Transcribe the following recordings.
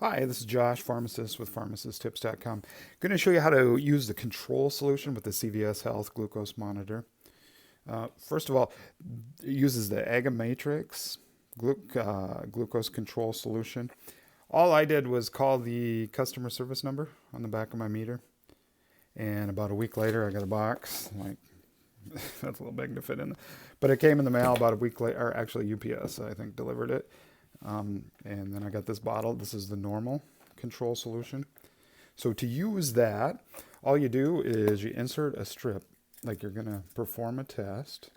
Hi, this is Josh, pharmacist with pharmacisttips.com. Going to show you how to use the control solution with the CVS Health glucose monitor. First of all, it uses the AGA matrix glucose control solution. All I did was call the customer service number on the back of my meter, and about a week later, I got a box. Like that's a little big to fit in, but it came in the mail about a week later. Or actually, UPS I think delivered it. And then I got this bottle. This is the normal control solution. So to use that, all you do is you insert a strip, like you're going to perform a test.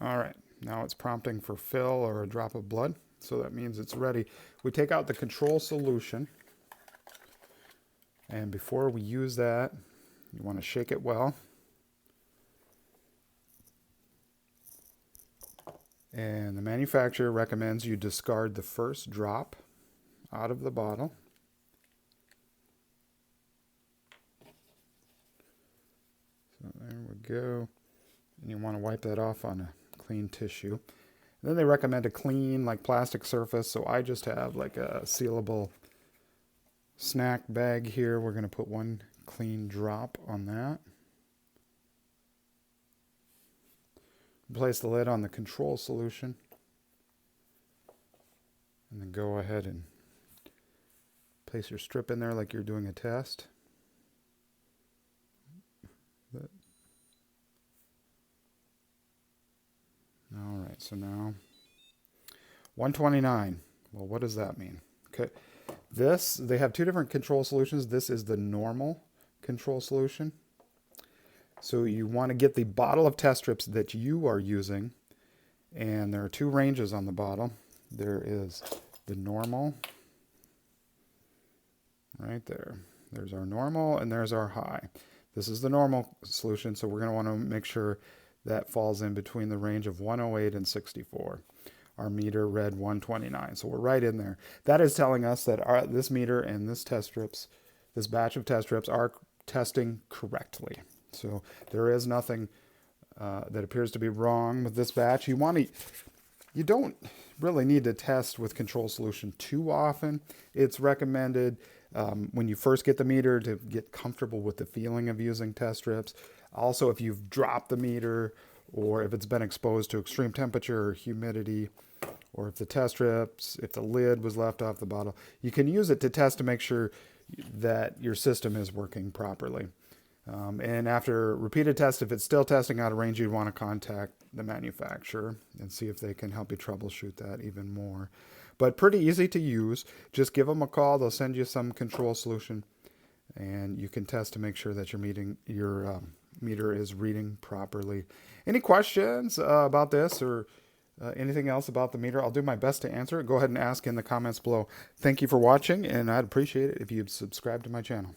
All right, now it's prompting for fill or a drop of blood. So that means it's ready. We take out the control solution. And before we use that, you want to shake it well. And the manufacturer recommends you discard the first drop out of the bottle. So there we go. And you want to wipe that off on a clean tissue. And then they recommend a clean, like plastic surface. So I just have like a sealable snack bag here. We're going to put one clean drop on that. Place the lid on the control solution. And then go ahead and place your strip in there like you're doing a test. All right, so now 129. Well, what does that mean? Okay. They have two different control solutions. This is the normal control solution. So you want to get the bottle of test strips that you are using. And there are two ranges on the bottle. There is the normal, right there. There's our normal and there's our high. This is the normal solution, so we're going to want to make sure that falls in between the range of 108 and 64. Our meter read 129, so we're right in there. That is telling us that this meter and this batch of test strips are testing correctly. So there is nothing that appears to be wrong with this batch. You don't really need to test with control solution too often. It's recommended when you first get the meter to get comfortable with the feeling of using test strips. Also, if you've dropped the meter or if it's been exposed to extreme temperature or humidity, or if the lid was left off the bottle, you can use it to test to make sure that your system is working properly. And after repeated tests, if it's still testing out of range, you'd want to contact the manufacturer and see if they can help you troubleshoot that even more. But pretty easy to use. Just give them a call. They'll send you some control solution, and you can test to make sure that your meter is reading properly. Any questions about this or anything else about the meter? I'll do my best to answer it. Go ahead and ask in the comments below. Thank you for watching, and I'd appreciate it if you'd subscribe to my channel.